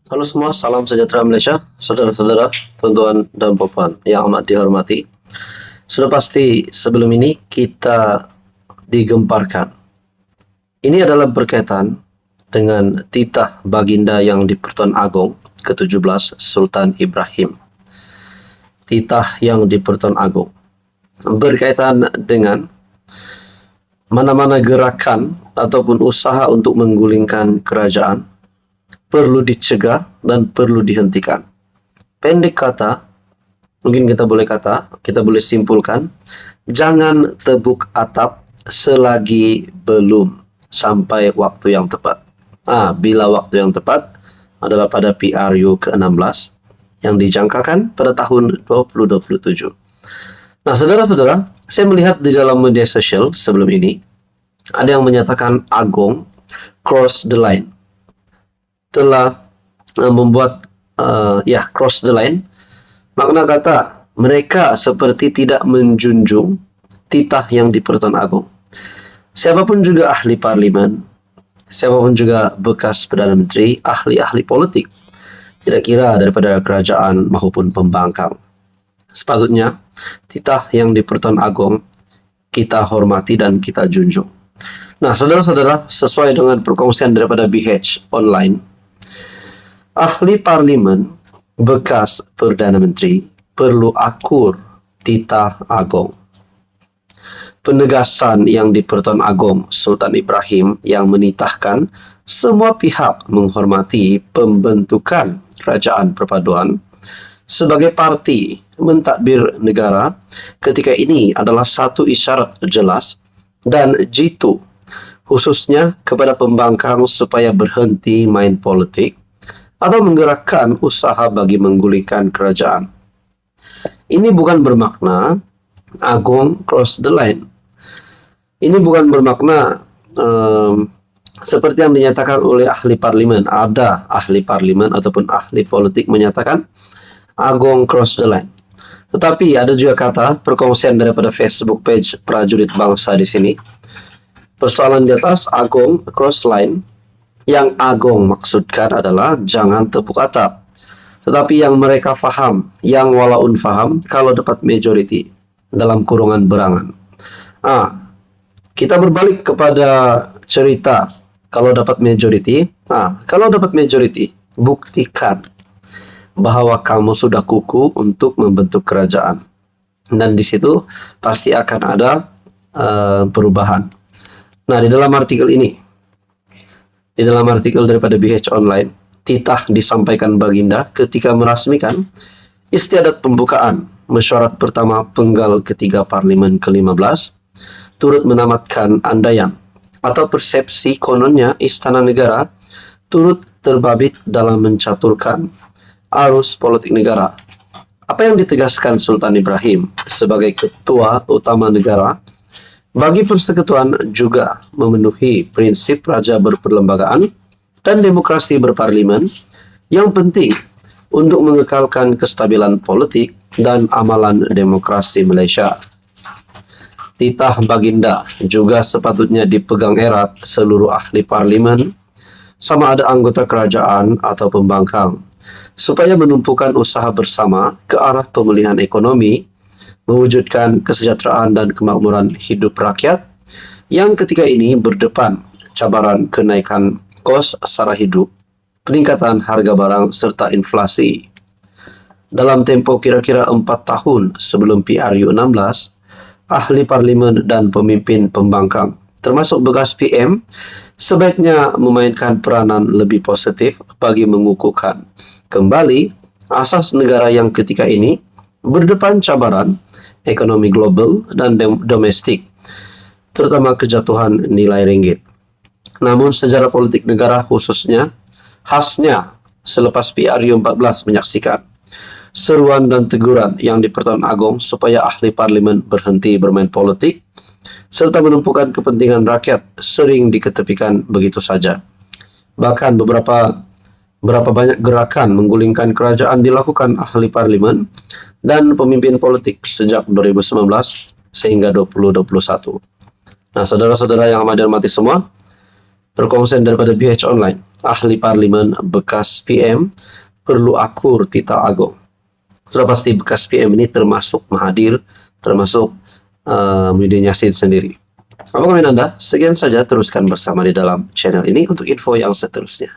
Halo semua, salam sejahtera Malaysia, saudara-saudara, tuan-tuan dan puan yang amat dihormati. Sudah pasti sebelum ini kita digemparkan. Ini adalah berkaitan dengan titah baginda yang di-Pertuan Agong ke-17 Sultan Ibrahim. Titah yang di-Pertuan Agong berkaitan dengan mana-mana gerakan ataupun usaha untuk menggulingkan kerajaan perlu dicegah dan perlu dihentikan. Pendek kata, mungkin kita boleh simpulkan, jangan tebuk atap selagi belum sampai waktu yang tepat. Bila waktu yang tepat adalah pada PRU ke-16 yang dijangkakan pada tahun 2027. Nah, saudara-saudara, saya melihat di dalam media sosial sebelum ini, ada yang menyatakan Agong cross the line. Telah membuat cross the line. Makna kata, mereka seperti tidak menjunjung titah yang di-Pertuan Agong. Siapapun juga ahli parlimen, siapapun juga bekas Perdana Menteri, ahli-ahli politik, tidak kira daripada kerajaan maupun pembangkang, sepatutnya titah yang di-Pertuan Agong kita hormati dan kita junjung. Nah, saudara-saudara, sesuai dengan perkongsian daripada BH Online, ahli parlimen bekas Perdana Menteri perlu akur titah Agong. Penegasan yang di-Pertuan Agong Sultan Ibrahim yang menitahkan semua pihak menghormati pembentukan kerajaan perpaduan sebagai parti mentadbir negara ketika ini adalah satu isyarat jelas dan jitu khususnya kepada pembangkang supaya berhenti main politik atau menggerakkan usaha bagi menggulingkan kerajaan. Ini bukan bermakna Agong cross the line. Ini bukan bermakna seperti yang dinyatakan oleh ahli parlimen. Ada ahli parlimen ataupun ahli politik menyatakan Agong cross the line. Tetapi ada juga kata perkongsian daripada Facebook page Prajurit Bangsa di sini. Persoalan di atas Agong cross line, yang Agong maksudkan adalah jangan tepuk atap. Tetapi yang mereka faham, yang walaun faham, kalau dapat majority dalam kurungan berangan. Kita berbalik kepada cerita kalau dapat majority. Kalau dapat majority, buktikan bahawa kamu sudah kukuh untuk membentuk kerajaan. Dan di situ pasti akan ada perubahan. Nah, di dalam artikel ini, di dalam artikel daripada BH Online, titah disampaikan baginda ketika merasmikan istiadat pembukaan mesyuarat pertama penggal ketiga Parlimen ke-15, turut menamatkan andaian atau persepsi kononnya Istana Negara turut terbabit dalam mencaturkan arus politik negara. Apa yang ditegaskan Sultan Ibrahim sebagai ketua utama negara bagi persekutuan juga memenuhi prinsip raja berperlembagaan dan demokrasi berparlimen yang penting untuk mengekalkan kestabilan politik dan amalan demokrasi Malaysia. Titah baginda juga sepatutnya dipegang erat seluruh ahli parlimen, sama ada anggota kerajaan atau pembangkang, supaya menumpukan usaha bersama ke arah pemulihan ekonomi, mewujudkan kesejahteraan dan kemakmuran hidup rakyat yang ketika ini berdepan cabaran kenaikan kos sara hidup, peningkatan harga barang serta inflasi. Dalam tempoh kira-kira 4 tahun sebelum PRU 16, ahli parlimen dan pemimpin pembangkang, termasuk bekas PM, sebaiknya memainkan peranan lebih positif bagi mengukuhkan kembali asas negara yang ketika ini berdepan cabaran ekonomi global dan domestik, terutama kejatuhan nilai ringgit. Namun sejarah politik negara khasnya selepas PRU 14 menyaksikan seruan dan teguran yang di-Pertuan Agong supaya ahli parlimen berhenti bermain politik serta menumpukan kepentingan rakyat sering diketepikan begitu saja. Bahkan berapa banyak gerakan menggulingkan kerajaan dilakukan ahli parlimen dan pemimpin politik sejak 2019 sehingga 2021. Nah, saudara-saudara yang amat dihormati semua, Perkongsian daripada BH Online, ahli parlimen bekas PM perlu akur Tita Agong. Sudah pasti bekas PM ini termasuk Mahathir, termasuk Muhyiddin Yassin sendiri. Apa komen Anda? Sekian saja, teruskan bersama di dalam channel ini untuk info yang seterusnya.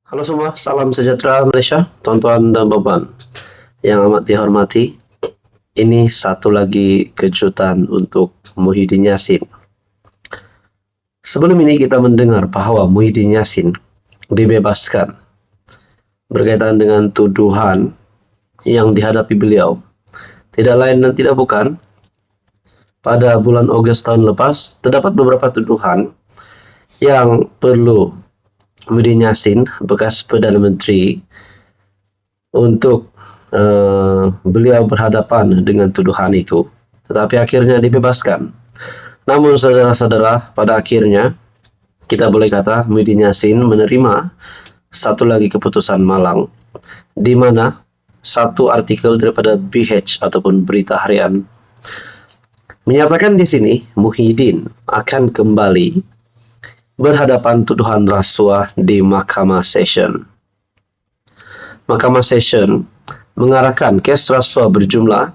Halo semua, salam sejahtera Malaysia, tuan-tuan dan puan yang amat dihormati. Ini satu lagi kejutan untuk Muhyiddin Yassin. Sebelum ini kita mendengar bahwa Muhyiddin Yassin dibebaskan berkaitan dengan tuduhan yang dihadapi beliau. Tidak lain dan tidak bukan, pada bulan Ogos tahun lepas terdapat beberapa tuduhan yang perlu Muhyiddin Yassin, bekas Perdana Menteri, untuk beliau berhadapan dengan tuduhan itu, tetapi akhirnya dibebaskan. Namun saudara-saudara, pada akhirnya kita boleh kata Muhyiddin Yassin menerima satu lagi keputusan malang, di mana satu artikel daripada BH ataupun Berita Harian menyatakan di sini Muhyiddin akan kembali berhadapan tuduhan rasuah di Mahkamah Session. Mahkamah Session mengarahkan kes rasuah berjumlah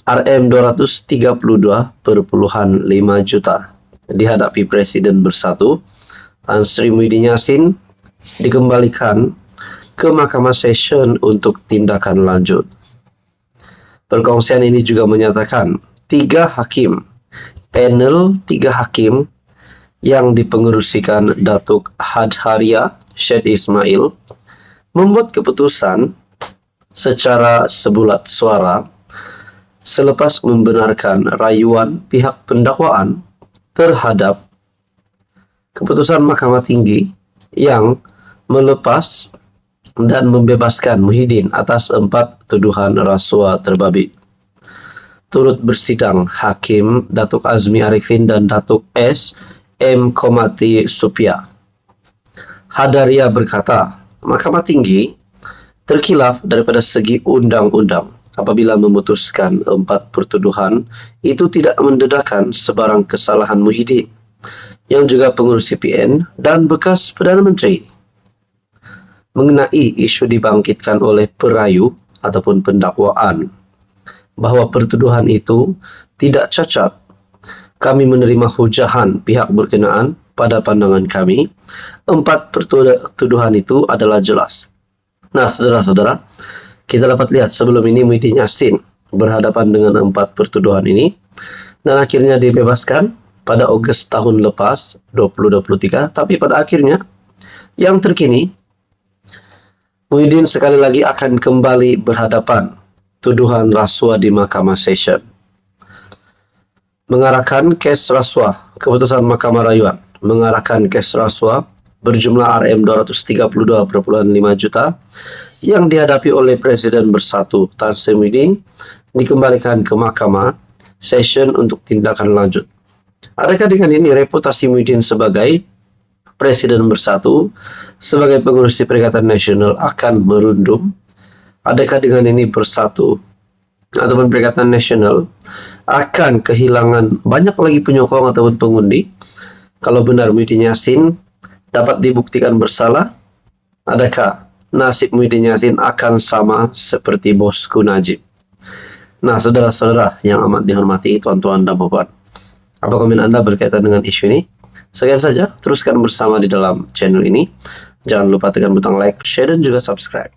RM232,5 juta dihadapi Presiden Bersatu Tan Sri Muhyiddin Yassin dikembalikan ke Mahkamah Session untuk tindakan lanjut. Perkongsian ini juga menyatakan panel 3 hakim yang dipengerusikan Datuk Hadharia Syed Ismail membuat keputusan secara sebulat suara selepas membenarkan rayuan pihak pendakwaan terhadap keputusan Mahkamah Tinggi yang melepas dan membebaskan Muhyiddin atas 4 tuduhan rasuah terbabit. Turut bersidang Hakim Datuk Azmi Arifin dan Datuk S. M. Komati Supia. Hadaria berkata, Mahkamah Tinggi terkilaf daripada segi undang-undang apabila memutuskan 4 pertuduhan itu tidak mendedahkan sebarang kesalahan Muhyiddin yang juga pengurus CPN dan bekas Perdana Menteri. Mengenai isu dibangkitkan oleh perayu ataupun pendakwaan bahawa pertuduhan itu tidak cacat, kami menerima hujahan pihak berkenaan. Pada pandangan kami, 4 pertuduhan itu adalah jelas. Nah, saudara-saudara, kita dapat lihat sebelum ini Muhyiddin Yassin berhadapan dengan 4 pertuduhan ini dan akhirnya dibebaskan pada Ogos tahun lepas 2023. Tapi pada akhirnya yang terkini Muhyiddin sekali lagi akan kembali berhadapan tuduhan rasuah di Mahkamah Session. Mengarahkan kes rasuah, keputusan Mahkamah Rayuan mengarahkan kes rasuah berjumlah RM232,5 juta yang dihadapi oleh Presiden Bersatu Tan Sri Muhyiddin dikembalikan ke Mahkamah Session untuk tindakan lanjut. Adakah dengan ini reputasi Muhyiddin sebagai Presiden Bersatu, sebagai pengurus Perikatan Nasional akan merundum? Adakah dengan ini Bersatu ataupun Perikatan Nasional akan kehilangan banyak lagi penyokong ataupun pengundi kalau benar Muhyiddin Yassin dapat dibuktikan bersalah? Adakah nasib Muhyiddin Yassin akan sama seperti bosku Najib? Nah, saudara-saudara yang amat dihormati, tuan-tuan dan puan, apa komen Anda berkaitan dengan isu ini? Sekian saja, teruskan bersama di dalam channel ini. Jangan lupa tekan butang like, share, dan juga subscribe.